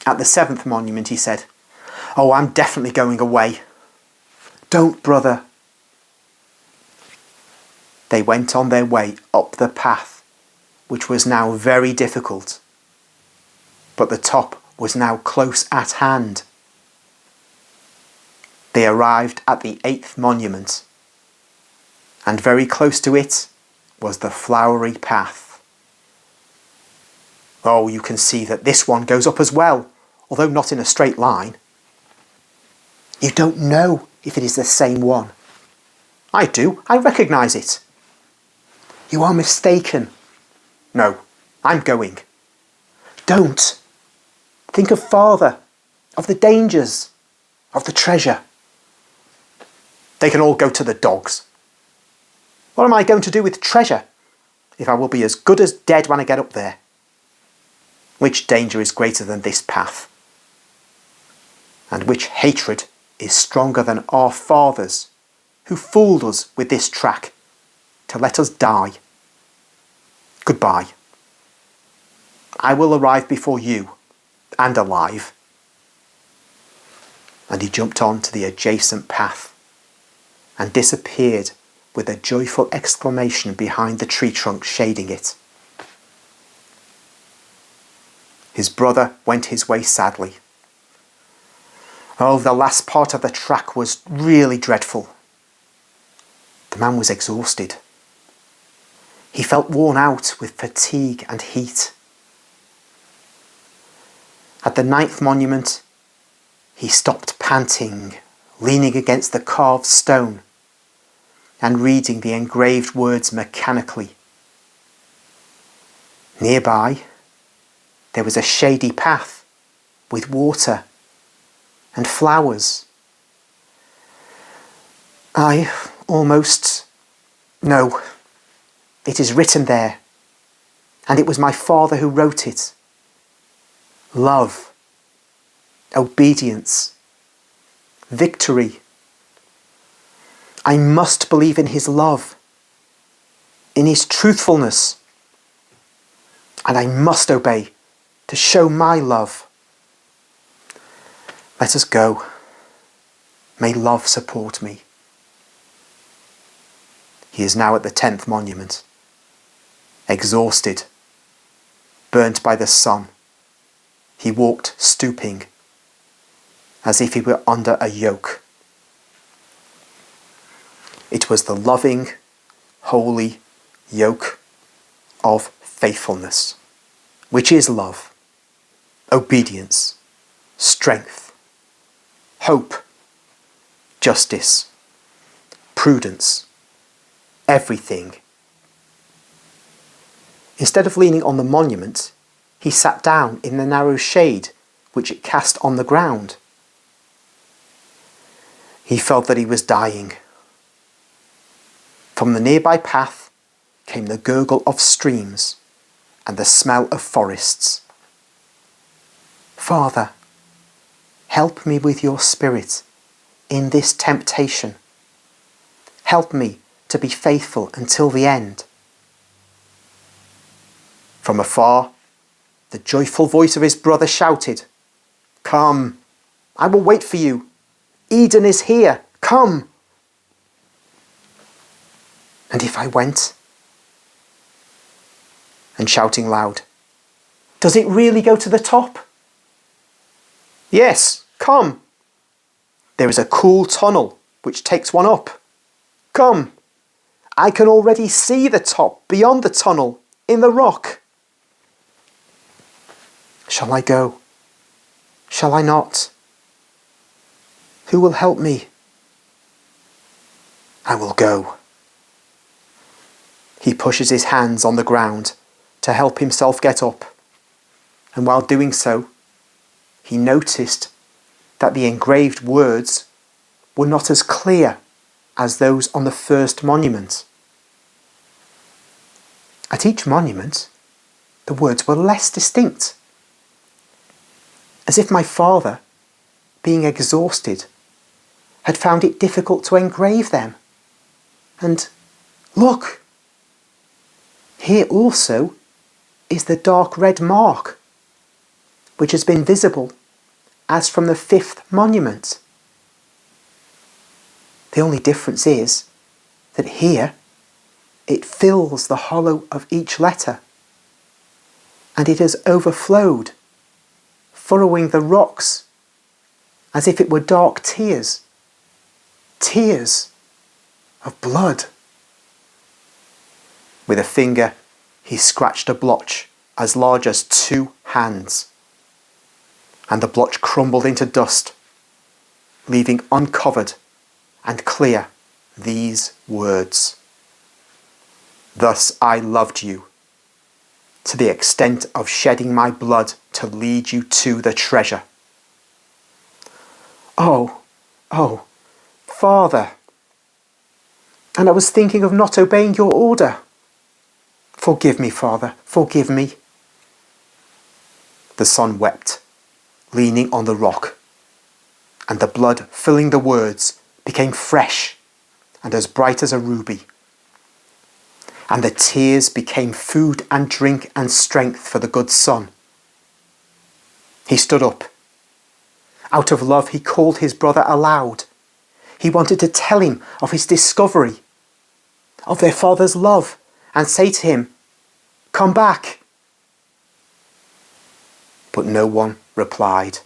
At the 7th monument he said, "Oh, I'm definitely going away." "Don't, brother." They went on their way up the path, which was now very difficult. But the top was now close at hand. They arrived at the 8th monument, and very close to it was the flowery path. Oh, you can see that this one goes up as well, although not in a straight line. You don't know if it is the same one. I do, I recognise it. You are mistaken. No, I'm going. Don't. Think of father, of the dangers, of the treasure. They can all go to the dogs. What am I going to do with treasure if I will be as good as dead when I get up there? Which danger is greater than this path? And which hatred is stronger than our fathers who fooled us with this track to let us die? Goodbye. I will arrive before you, and alive. And he jumped on to the adjacent path and disappeared with a joyful exclamation behind the tree trunk shading it. His brother went his way sadly. Oh, the last part of the track was really dreadful. The man was exhausted. He felt worn out with fatigue and heat. At the 9th monument, he stopped panting, leaning against the carved stone and reading the engraved words mechanically. Nearby, there was a shady path with water and flowers. No, it is written there, and it was my father who wrote it. Love, obedience, victory. I must believe in his love, in his truthfulness, and I must obey to show my love. Let us go. May love support me. He is now at the 10th monument, exhausted, burnt by the sun. He walked stooping, as if he were under a yoke. It was the loving, holy yoke of faithfulness, which is love, obedience, strength, hope, justice, prudence, everything. Instead of leaning on the monument, he sat down in the narrow shade which it cast on the ground. He felt that he was dying. From the nearby path came the gurgle of streams and the smell of forests. Father, help me with your spirit in this temptation. Help me to be faithful until the end. From afar, the joyful voice of his brother shouted, "Come, I will wait for you. Eden is here. Come." And if I went? And shouting loud, "Does it really go to the top?" "Yes, come. There is a cool tunnel which takes one up. Come. I can already see the top beyond the tunnel in the rock." Shall I go? Shall I not? Who will help me? I will go. He pushes his hands on the ground to help himself get up, and while doing so, he noticed that the engraved words were not as clear as those on the first monument. At each monument, the words were less distinct, as if my father, being exhausted, had found it difficult to engrave them. And look, here also is the dark red mark, which has been visible as from the fifth monument. The only difference is that here it fills the hollow of each letter, and it has overflowed, furrowing the rocks as if it were dark tears, tears of blood. With a finger he scratched a blotch as large as 2 hands, and the blotch crumbled into dust, leaving uncovered and clear these words: "Thus I loved you, to the extent of shedding my blood to lead you to the treasure." Oh, Father, and I was thinking of not obeying your order. Forgive me, Father, forgive me. The son wept, leaning on the rock, and the blood filling the words became fresh and as bright as a ruby. And the tears became food and drink and strength for the good son. He stood up. Out of love, he called his brother aloud. He wanted to tell him of his discovery, of their father's love, and say to him, "Come back." But no one replied.